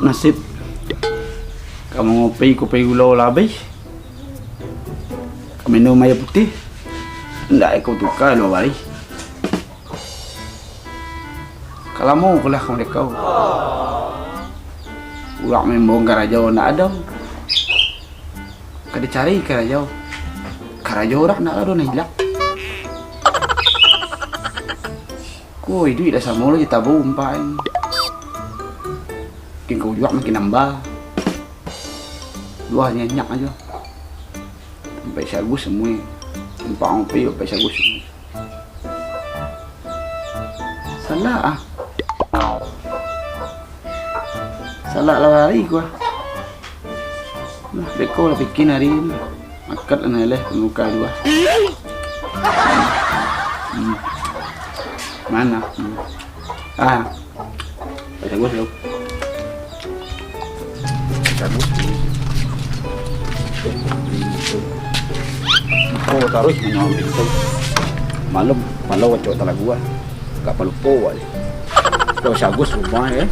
Nasib. Kamu ngopi kopi gula labis. Kamu minum air putih. Ndak ikut tukar lo bari. Kalau mau kulah kamu dekau. Urak membong karajau ndak ada. Kada cari karajau. Karajau urak ndak ada hilak. Koi duit dah sama lagi tabung umpan. Makin kau jual makin nambah. Luahnya nyak aja. Sampai sagus semua. Tempat ngopi sampai sagus semua. Salah ah. Salah lah hari gua. Nah, beko lah bikin hari ini. Makat aneleh muka dua. Mana? Ah. Sagus lu. Oh taruh menyambi itu malam wacok tala gua gak palupo wali kalau sagus rumah ya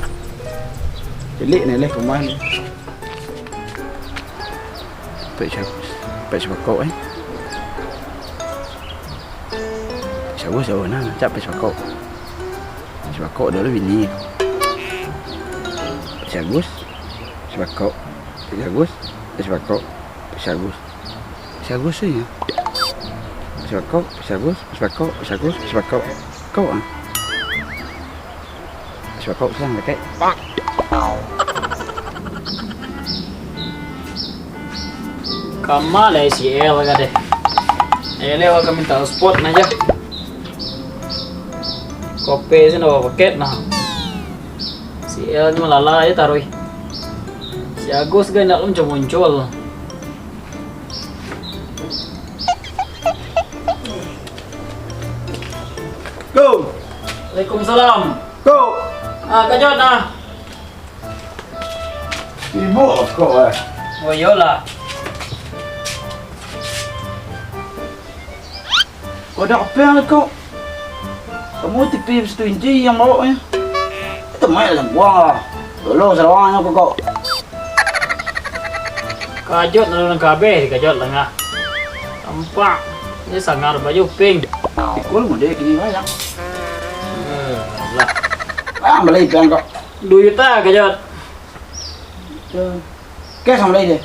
jelik nih rumah nih pecah bakau sagus jauh nah capek pecah bakau dulu ini sagus bakau sagus sih ya Sebakau kau ah. Sebakau sang pakai. Kamal si El kade. El ka minta spot aja. Kopi sih nawa paket nah. Si El cuma lala aja taruh. Si Agus gak nak muncul. Go. Waalaikumsalam. Go. Kajot nah. Ibu kau Oh yola. Kau dah apa yang kau? Kamu tipi 1 inci yang bawanya. Itu main dalam buang lah. Dulu serawangnya kau. Kajot nang kabeh kajot lah ngah. Tampak ni sangar baju pink. Ikul mo deh kini bayang. Lah. Beli piang kau. 2 juta kajot. Kes sama beli deh.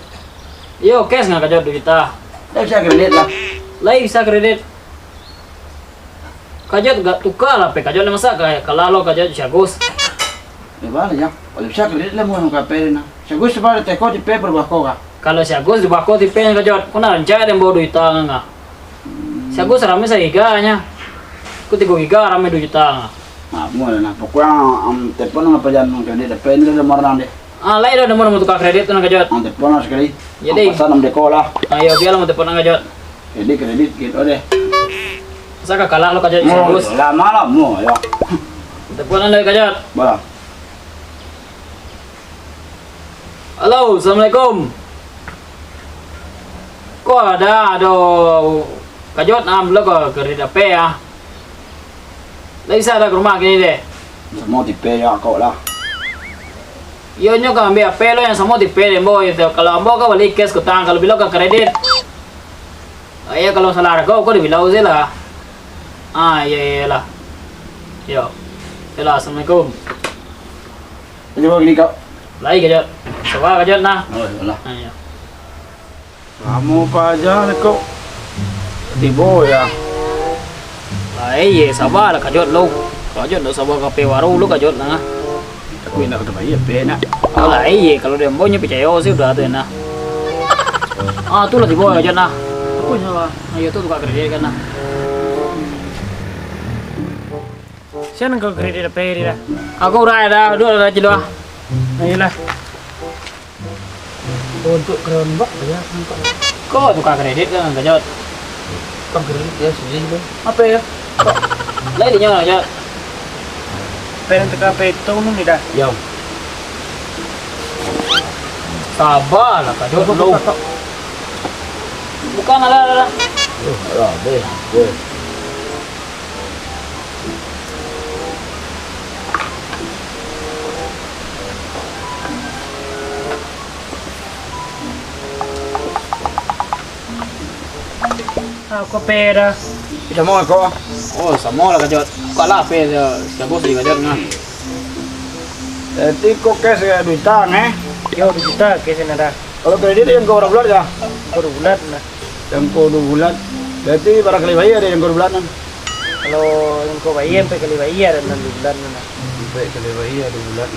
Yo cash nggak kajot 2 juta. Dah bisa kredit lah. Lah bisa kredit. Kajot gak tukar lah pe kajot masa kayak kalau kajot bagus. Bala ya. Kalau bisa kredit lah mau kape na. Sagus sebab teko di paper bako ka. Kalau bagus di bako tipe yang kajot. Kuna rencana yang bawa 2 juta nggak. Bagus rame sa giganya. Ku 3 giga rame 2 juta. Ah, mo na pokoknya telepon nga pa dyan ng kredit. Depende na marang deh. Lain dah nomor mau tukar kredit tu nak kajot. Ang telepon na sekali. Jadi. Pasan ang deko lah. Ayo biar mau telepon nak kajot. Jadi kredit gitu deh. Saka kalah lo kajot bagus. Lama lah mo ya. Telepon anda kajot. Ba. Halo, assalamualaikum. Kok ada kajot lo kok kredit apa ya? Lagi saya ada ke rumah gini deh. Semua tipe ya kau lah. Yo nyo ka ambil apa lo yang semua tipe deh boy. Kalau ambo ka balik cash ke tangan, kalau bilang ka kredit. Iya kalau salah kau dibilang sih lah. Iya lah. Yo. Yalah, assalamualaikum. Jadi begini kau. Lagi kajot. Coba kajot nah. Oh, lah. Iya. Kamu pa aja kau. Tibo ya. Iya, sabar lah kajot lo. Kajot lo sabar kape waru lo kajot nah. Aku nak ketemu ya pena. Lah iya, kalau dia maunya percaya sih udah tuh nah. Tuh lah tibo kajot nah. Aku nyawa. Ayo tuh tukar kredit kan nah. Siapa kau kredit apa ini dah? Aku udah ada, udah jelas. Ayolah. Untuk kerombak ya. Kok tukar kredit kan kajot? Kau kredit ya sih tu. Apa ya? Lain dia nyawa kajot. Pena teka peto nun ida. Yo. Sabar lah kajot lo. Bukan ada. Deh. Ako pera. Kita mau kau. Oh, sama lah kajot. Kalah pe Agus di kajot nga. Jadi kau cash ya duit tang Yo, kita kasi na da. Kalau kredit yang kau berapa bulan ya? Ako bulat na. Yang kau 2 bulan. Berarti barangkali bayar yang kau bulanan. Kalau yung ko bayar, pa kali bayar na bulat na. Sampai kali bayar 2 bulan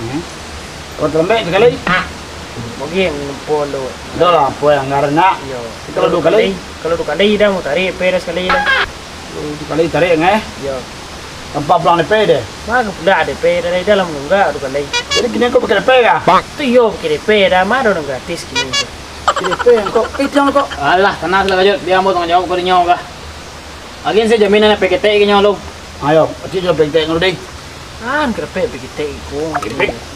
Kalau terlembek sekali. Mogi yung polo. Dah lah, apa yang karena Yo. Kalau 2 kali, Kalau 2 kali dah mo tari pera sekali lang. 2 kali tarik Yo. Tanpa pulang DP deh. Maga pula ada pera na dalam nungga 2 kali. Jadi kini kau pakai DP ya? Tu yo kiri pera maro nang gratis kini. DP yang kau, jangan kau. Alah, tenang lah kajot. Dia mau tanggung jawab ko ninyo ka. Agin sa jaminan na PKT kinyo lo. Ayo, pasti dia penting dulu deh. An krepe pikite ko.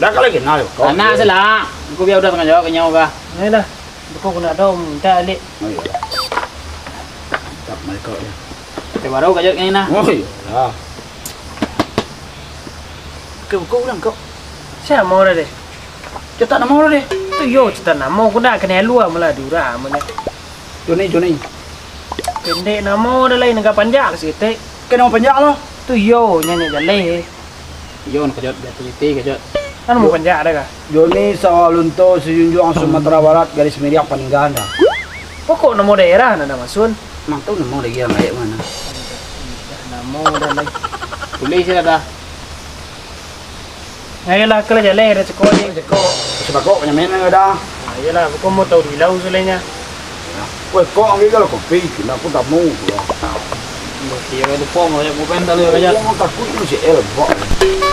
Dah kali kenal kau. Ana sila. Ko biya udah tanggung jawab kinyo ka. Ngayon Buko ko na daw minta ali. Oh iya. Tak mereka ya. Te baru kajot ngayon na. Oh iya. Kau ulang kau. Siya mo na de. Cetak nama orang deh. Tu yo cita namo ko na kena luar mula dura mo na. Joni. Pende namo na lay nagapanjak site. Kena mau penjak lo. Tu yo nyanyi jale. Yon kajot biya PKT kajot. Ano mo panjak ada ka? Joni Sawalunto Sejunjung Sumatera Barat garis miring Paninggalan dah. Pokok namo daerah na namasun. Mang tahu nama lagi yang lain mana. Namo na lay. Tuloy sila dah. Ngayon kala jale ra ceko ni ceko. Sebab kau punya mana dah. Ngayon buko mo tau dilaw sulenya. Kau kau ambil kalau kopi, kita aku tak mau. Iya ka lupo mo mo benta lo kajot. Kau takut tu si El buat.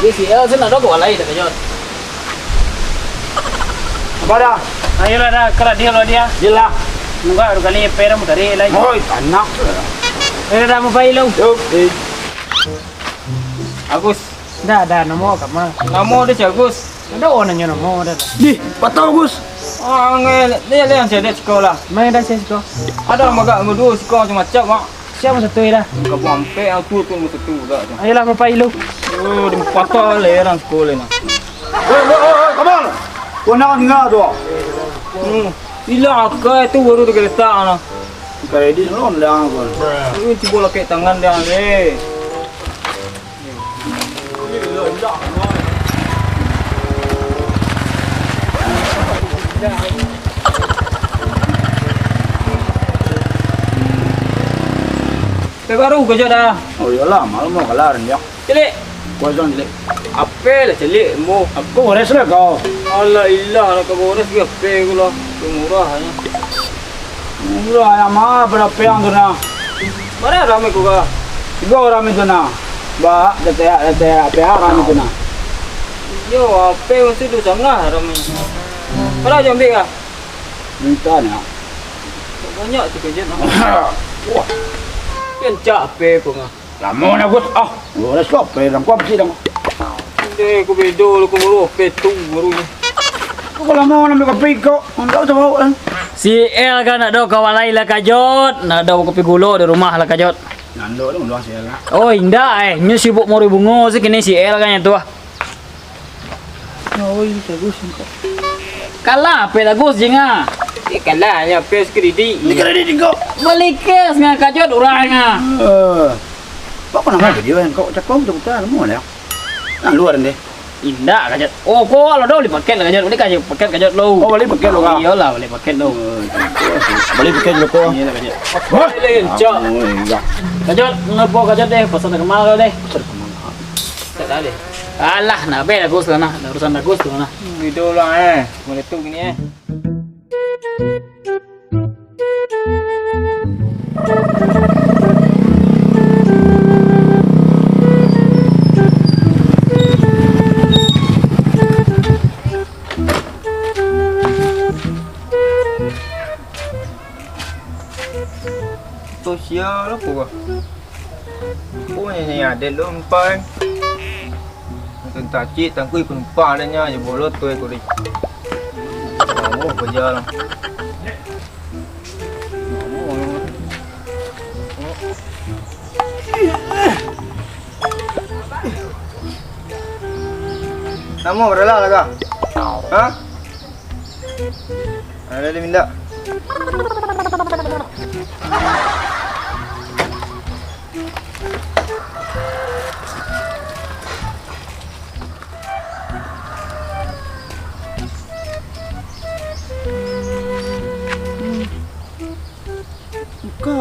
Di si El sila do ko walay kajot. Apa dah? Ngayon kala dia lo dia. Jelah. Nungga 2 kali pera mo dari lay. Oi, anak. Pera mo pailaw. Yuk, Agus, Da namo ka ma. namo di si Agus. Ada ona nyo namo da. Di, patau Gus. Ah, ngayon, dia yang saya di sekolah. May da siya ko. Ada maga mudu sekolah cuma cak mak. Siya mo sa tuira. Ka buampe ang tu mo tu da. Ayala mo pailaw. Oh, di patah le orang sekolah na. Come on. Kau nak dengar tu? Ila ka itu baru kereta ana. Kredit loan dah kau. Ini cibola ke tangan dia le. Baru kerja dah. Oh iyalah, malu mau kalah dia. Celik. Kau jangan jelek. Apa lah celik mo. Aku beres lah kau. Allah ilah nak kau ni apa gula. Murah hanya. Murah ayam mah berapa yang tu nak? Mana ramai kau ka? 3 orang itu nak. Ba, dete apa orang itu nak? Yo, apa mesti tu sangat ramai. Mana jam dia? Minta nak. Banyak tu kerja nak. Wah, Kan capek kau ngah. lama nak Gus. Ah, beres kau perang kau mesti dah. Deh, aku bedo lu kau petu baru ni. Kau kalau mau nak kopi kau, kau tu mau kan? Si El kan nak do kawalai lah kajot, nak do kopi gulo di rumah lah kajot. Nando tu mudah saya lah. Oh indah nyu sibuk mau bungo sih kini si El kan itu. Oh, ini bagus kau. Kalah pedagus jenga. Kalah ya pes kredit. Ini kredit kau. Balik kes ngah kajot orangnya. Apa nama dia kan kau cakap tu kita mau lah. Nah luar deh. Indah kajot. Oh kau kalau do beli paket lah kajot. Beli kajot paket kajot lo. Oh balik paket lo kau. Iyalah beli paket lo. Balik paket lo kau. Iya kajot. Lain cok. Oh iya. Kajot ngapo kajot deh pesan kemal kau deh. Tak ada deh. Alah, nak bela Gus lah nah, urusan Gus tu nah. Video lah boleh tu gini Sosial apa kau? Punya ada lompat. Tentang cik tangkui penumpang nya je bolot tu aku ni. Mau kerja lah. Nama berapa lah kak? Ha? Ada dia minta.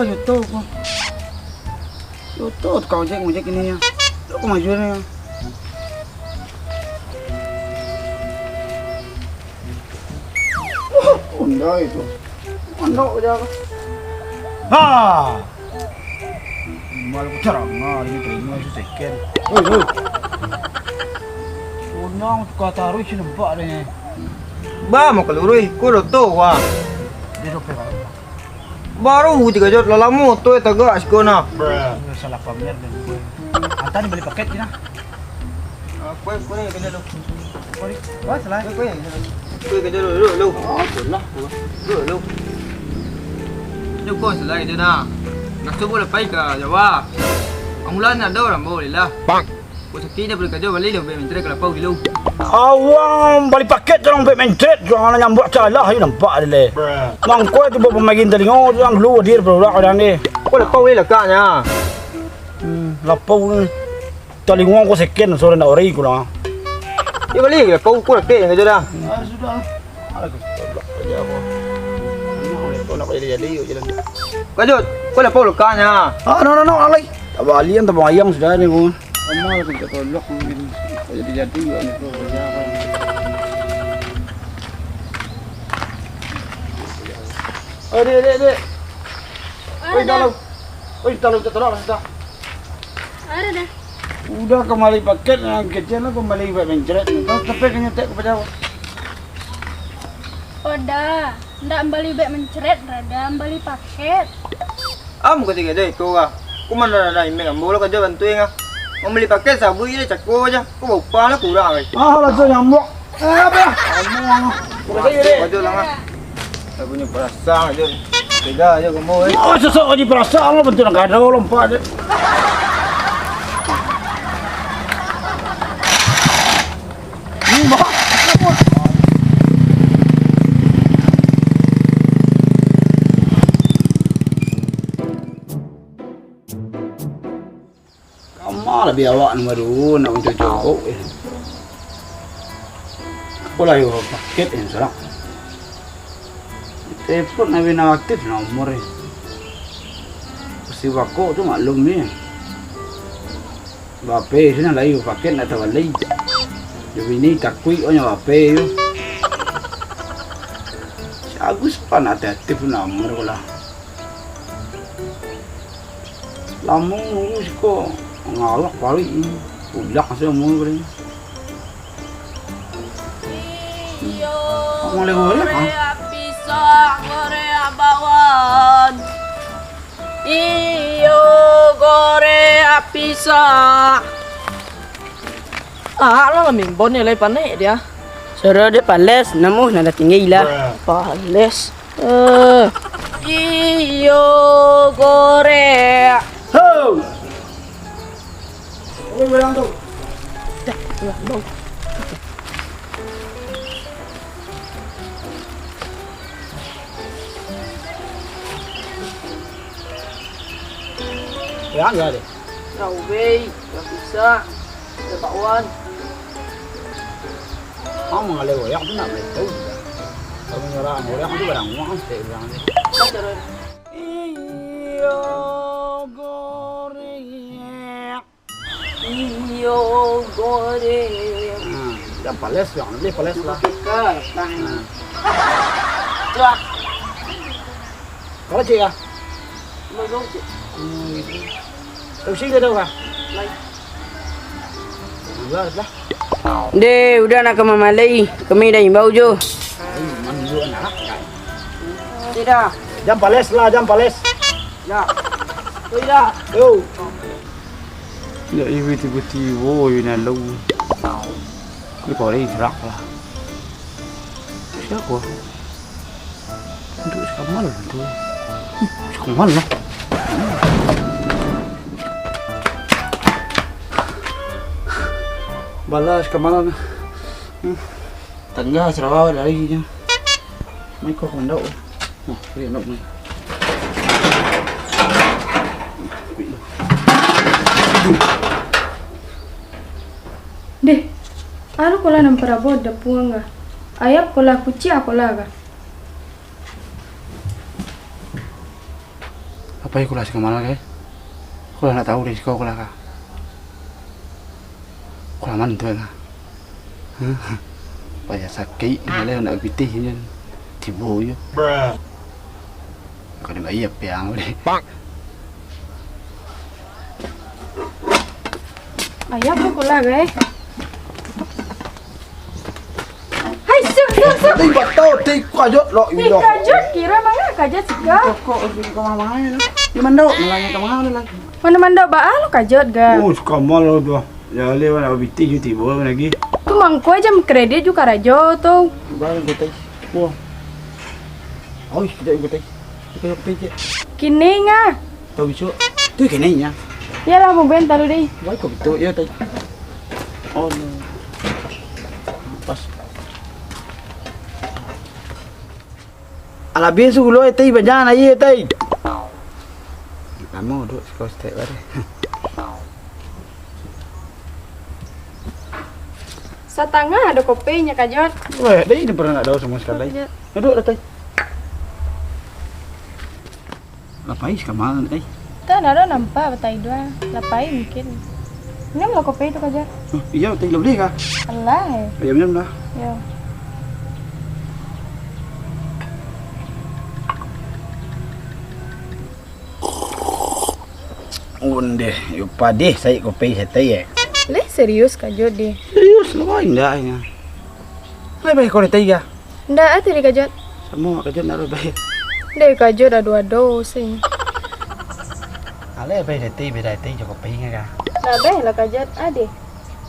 YouTube ko. YouTube kau cek ngojek ini ya. Lo kemajuan ya. Unda itu. Anda aja. Ha. Malu cerang ini terima itu second. Oi. Unda kau taruh sini nampak deh. Ba mau kelurui, ku roto wa. Dia dope kan. Baru 3 jot lalamu tu tagak sikona. Salah pamer dan gue. Anta ni beli paket ni nah. Kue ni kerja lu. Wah, salah. Kue kerja lu. Oh, betul lah. Lu. Lu kau selai dia dah. Nak cuba lepas ke Jawa. Amulan ada orang boleh lah. Bang. Kau sakit dia boleh kerja balik dia mencari kalau pau dulu. Awang balik paket orang bet mencet jangan nyambuk calah you nampak dia le. Mang kau tu bawa pemain telinga orang lu dia berulang orang ni. Kau lepas ni lekaknya. Lapau ni telinga kau sekian sore nak ori kula. Dia balik ke pau kau lekak kerja dah. Sudah. Aku kerja apa. Kau nak jadi je lah. Kau kau lepas lekaknya. No, alai. Abalian tak bayang sudah ni pun. Amal kita tolak mungkin jadi itu kerja apa. Dek. Oi, tahu sudah. Ada dah. Udah kembali paket yang kecil lah kembali buat mencret. Tapi kena tak kepada awak. Udah, ndak beli beg mencret, rada beli paket. Am kau tiga deh kau ah. Kau mana ada imeng ambil lo kerja bantuin ah. Membeli paket sabu ini cakko aja. Kau bau panas kurang eh. Lah tu nyambuk. Apa? Ngomong. Kerja lah ah. Tak punya perasaan aja. Tega aja kamu eh. Oh, sesok aja perasaan lo bentuk nak ada lompat. Kamu lebih awak baru nak cocok. Aku lah yo paket yang salah. Telepon nabi nak aktif nomor ni. Si wako tu maklum ni. Bape sini lah yo paket nak tawalai. Jadi ni takui orang bape yo. Si Agus pan ada aktif nomor ko lah. Lamung urus ko. Ngalak balik ni. Ujak semua beri. Mau lewat ya? Pisang Korea bawang. Iyo Korea pisang. Lo là mình bốn này lấy bắn này đi à? Sero dia pales, namu nada tinggi lah. Pales. Iyo Korea. Ho! Oi, bilang tu. Ya, enggak deh. Rau bê, rau pizza, rau bakwan. Kamu ngalih ya, aku nak beli tahu. Kamu orang tu barang uang sih barang ni. Cắt cho rồi. Iyo Korea. Iyo Korea. Yang pales yang beli pales lah. Cái này. Có chị à? Mày không chị. Đầu sinh đâu à? Này. Udah lah. Deh, udah nak ke Mama Lei. Kami dah imbau jo. Mandu anak. Tidak. Jam pales lah, jam pales. Ya. Tidak. Yo. Ya ibu tiba-tiba ini lu. Ni kau ni gerak lah. Siapa? Untuk sekamal tu. Sekamal lah. Balas kemana? Tengah Sarawak lagi je. Mai kau kondok. Oh, dia nak mai. Deh, alu kola nampara boda puanga. Ayap kola kuci akola ga. Apa yang kulas kemana ke? Kula nak tahu deh kau kula ka. Kula man tu lah. Payah sakit, malah nak pitih je. Tibo je. Kau ni bayi apa yang boleh? Ayah apa pula guys? Hai, suk. Tei batau, tei kajut lo. Ni kajut kira mana kajut juga? Kok kau mana? Di mana? Melanya ke mana lagi? Mana mandau ba lo kajut ga? Oh, kamal lo tu. Ya lewa nak pitih je tibo lagi. Tu mangko jam kredit juga rajo tu. Baru kau tei. Wah. Oh, kita ikut tei. Kita pergi. Kini nga. Tahu bisu. Tu kene nya. Ya lah mau bentar dulu deh. Baik kau betul ya tei. Oh no. Pas. Ala bisu lo tei banyak aye tei. Kamu duduk kau step bare. Setengah ada kopinya kajut. Weh, dah ini pernah nak tahu sama sekali. Duduk dah tei. Lapais kamal tei. Tak ada nampak betai dua. Lapai mungkin. Ini mau kopi itu kajut. Iya tei lebih kah? Allah. Ya minum dah. Ya. Unde, yo padeh saya kopi saya tei. Leh serius kajut deh. Serius lo indah nya. Lebih kau tei ya. Ndak ada di kajut. Semua kerja nak lebih. Deh kajut adu-adu sih. Ale lebih tei beda tei jo kopi nya kah. Nabeh lah kajut ade.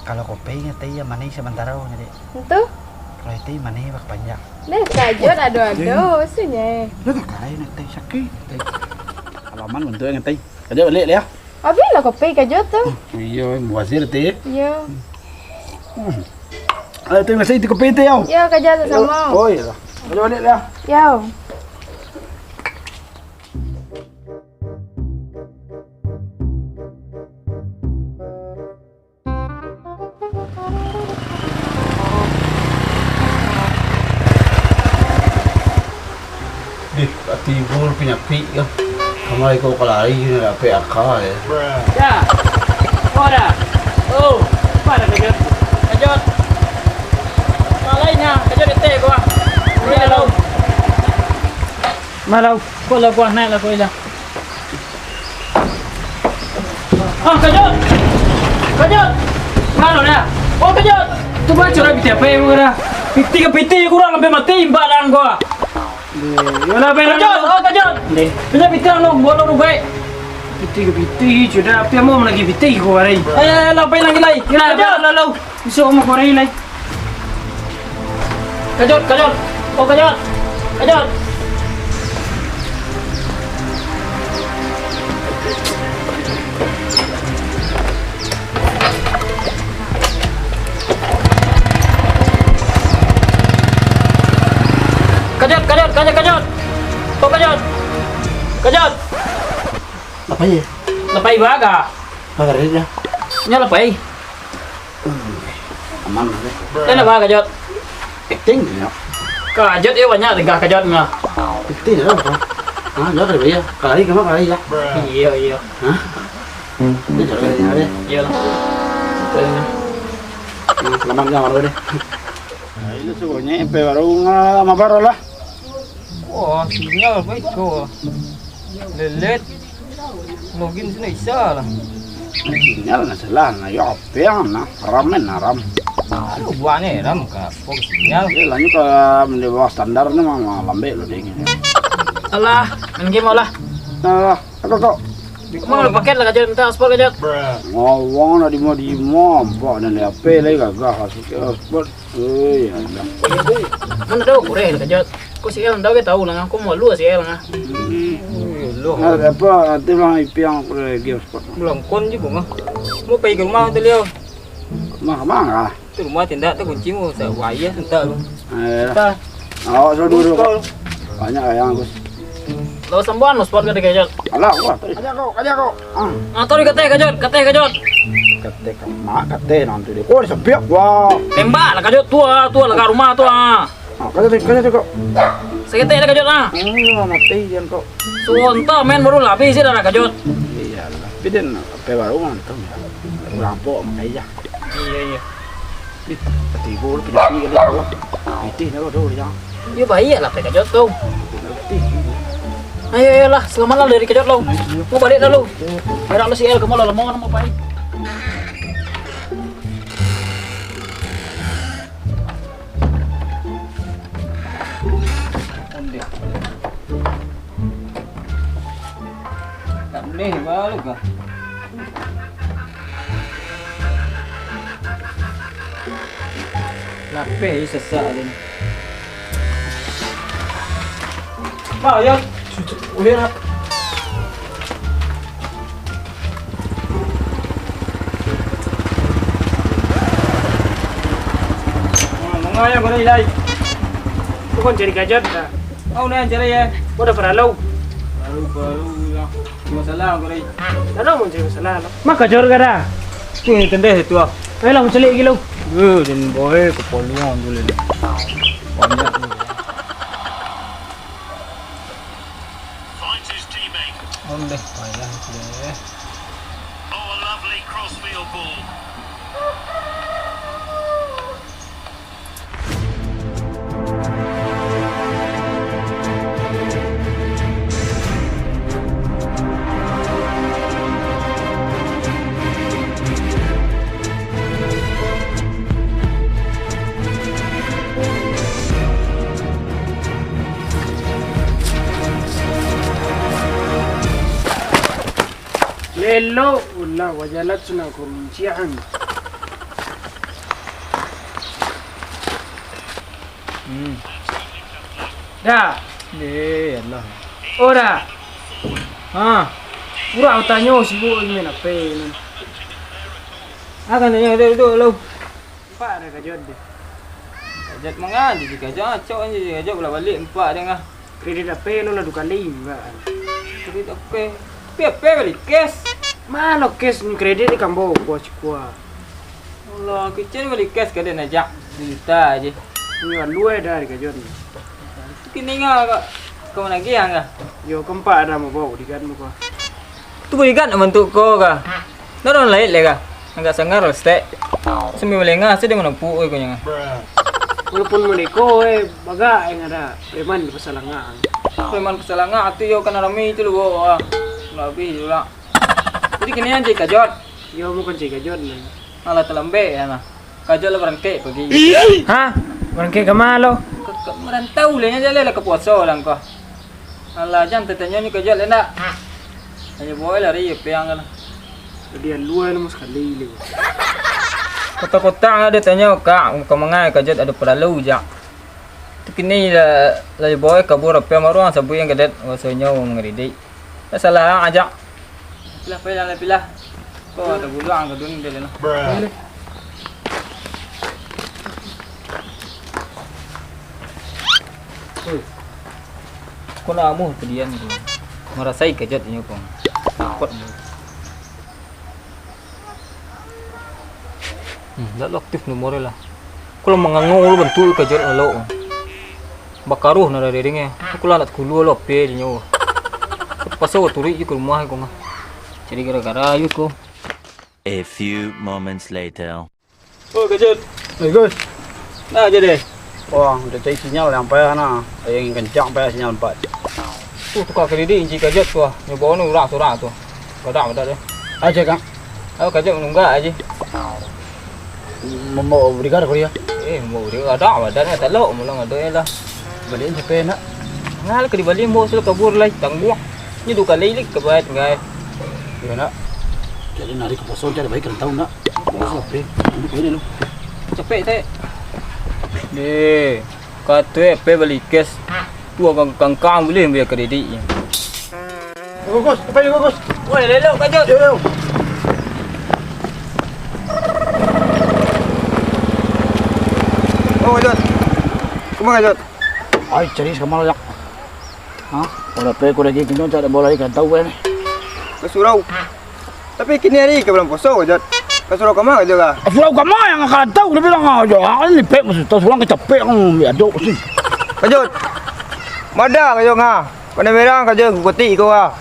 Kalau kopi nya tei yang manis sementara nya dek. Itu Kalau tei manis bak panjang. deh kajut adu-adu sih nya. Lu tak kaya nak tei sakit. Tei. Alaman untuk yang tei. Kerja balik ya. Abi lah kopi kajut tuh. Iya, muazir teh. Ya. Ada tu nasi di kopi teh. Ya kajut sama. Oh iya. Kerja balik ya. Ya. Di tibur penyakit ya. Kamai kau kalari ni nak pe akal. Ya. Ora. Oh, pada kajut. Kajut. Malainya, kajut itu gua. Ini lalu. Malau, kau lah gua naik lah kau lah. Ah, kajut. Kajut. Mana dah? Oh, kajut. Tu baca orang piti apa yang gua? Piti kurang lebih mati imbalan gua. Yolah benar. Kajut, oh kajut. Deh, punya piti lo, bolong lu baik. Piti, sudah apa mau lagi piti kau hari? Lapai lagi lagi. Kajut, lalu. Bisa omong kau hari lagi. Kajut. Oh kajut. Kajut. Oh kajut. Apa ye? Lepai baga. Bagar dia. Nya lepai. Aman. Ini baga kajut. Acting ya. Kajut ia banyak tiga kajut ngah. Acting ya apa? Ah, jangan dia. Kali ya. Iya. Hah? Dia cakap dia ada. Iya lah. Selamat jangan baru deh. Nah, itu sebenarnya MP baru mabar lah. Wah, sinyal baik kau. Lelet. Login sini isa lah. Sinyal na sila na yo apiang na ramen na ram. Ano buat ni ram ka? Pog sinyal. Ini lanjut ke di bawah standar ni mah lambe lo deh gini. Allah, main game lah. Nah, kok. Mau paket lah kajut, minta sport kajut. Ngawang na di mo, mbak na le ape lagi gagah hasuk sport. Eh, ya. Mana tahu kureh kajut. Kau sih kan tahu tahu lah, aku mau lu sih lah. Loh, Nah, apa nanti bang ipiang kureh game sport. belum kon juga mah. Mau pergi ke rumah tu liau. Mah ah. Tu rumah tindak tu kunci mu sa waya sentak lu. Eh. Awak suruh dulu. Banyak yang Gus. Lo sambuan lo sport kajut. Alah, wah, aja kau. Ah, tahu kate kajut. Kate nanti deh. Oh, sepiak wah. Tembak lah kajut tua lah kat rumah tua. Kajot kok. Sakit na kajot na. Mati yan kok. Suwanta men baru labi sih na kajot. Iyalah. Piden baru mantap ya. Rampok makanya. Iya. Tibo pindah kali kau. Pitih nak kau dia. Iya bahaya lah kajot kau. Ayo lah, selamat lah dari kajot lo. Mau balik dah lo. Berak lo si El kamu lo lemon mau balik. Tak boleh balu kah? Lapeh sesak ni. Mau ya. Udah. Mengaya kau ni lagi. Kau kan cari kajot dah. Kau ni cari ya. Kau dah pernah lau. Baru lah. Masalah kau ni. Ada mau cari masalah lo. Mak kajot ka dah. Ni tendeh tu ah. Ayolah mau cari lagi lo. Dan boy keperluan dulu ni. Banyak ni. Om deh, payah deh. Lelo, ulah wajalat sunah kuruncian. Dah. Allah. Ora. Ha. Pura tanya sibuk ini apa ni. Akan tanya dulu lu. Pak ada kajot deh. Kajat mangan je kajat acok je kajat bola balik empat dia ngah. Kredit apa lo lah duka lima. Kredit okey. Pe balik cash. Mana kes ni kredit ni kambo kuah. Allah, kecil balik cash kada nak jak juta aje. Ni luar dari kajot ni. Kini ngah kau nak giang ngah. Yo keempat ada mau bawa di kan muka. Tu berikan bentuk kau kah? Dah lain lega. Agak sangar stek. Semi melengah sedang menampu kau yang. Walaupun mereka baga yang ada preman di pasalangan. Preman pasalangan tu yo kan rami tu lu bawa. Lebih juga. Jadi kini aja kajot. Yo bukan cik kajot ni. Malah terlambat ya nah. Kajot lah berangkat pergi. Hah? Berangkat ke mana lo? Merantau lah jalan lah ke puasa lah kau. Alah jangan tertanya ni kajot lah nak. Hanya boleh lah ria piang kan. Dia luar nama sekali le. Kota-kota ada tanya kak, kau mengai kajot ada perlu jak. Kini lah boleh kabur apa maruang sabu yang kadet wasanya mengeridik. Salah ajak. Pilih. Kau ada buluang ke dunia dia lah. Kau nak amuh tadian tu. Merasai kejut ini kau. Takut. Dah aktif nomor lah. Kalau mengangul bentuk kejut lo. Bakaruh nara dirinya. Aku lah nak kulu lo pe dia nyawa. Pasal turi je ke rumah kau mah. Jadi gara-gara ayu kau. A few moments later. Oh kejut. Bagus. Nah jadi. Wah, udah cari sinyal sampai sana. Yang kencang sampai sinyal 4. Tukar kredit inci kejut tu. Nyoba nu surat tu. Badak deh. Aja Kang. Aku kejut nunggak aja. Mau berikan aku dia. Mau dia ada badan tak lok mula ada lah. Beliin CP nak. Ngal ke di Bali mau sudah kabur lai tangguh. Ni du kali lik ke baik ngai. Ya nak. Jadi nari ke posol jadi baik kan tahu nak. Mau CP. Ini lu. Capek tak? Deh. Kata pe beli cash. Tu kang boleh ambil kredit. Bagus, apa ni bagus? Woi, lelok kajut. Yo. Oh kajot. Kemana kajot? Ay, cari sama lah. Hah? Kalau pe aku lagi kena cari bola ikan tahu kan. Ke surau. Tapi kini hari ke bulan puasa kajot. Ke surau kemana kajot lah? Surau kamu yang akan tahu dia bilang aja. Ini pe masih tahu surau kecapek kan. Biar dok sih. Kajut. Mada kajut ha. Pandai merang kajut kutik kau ah.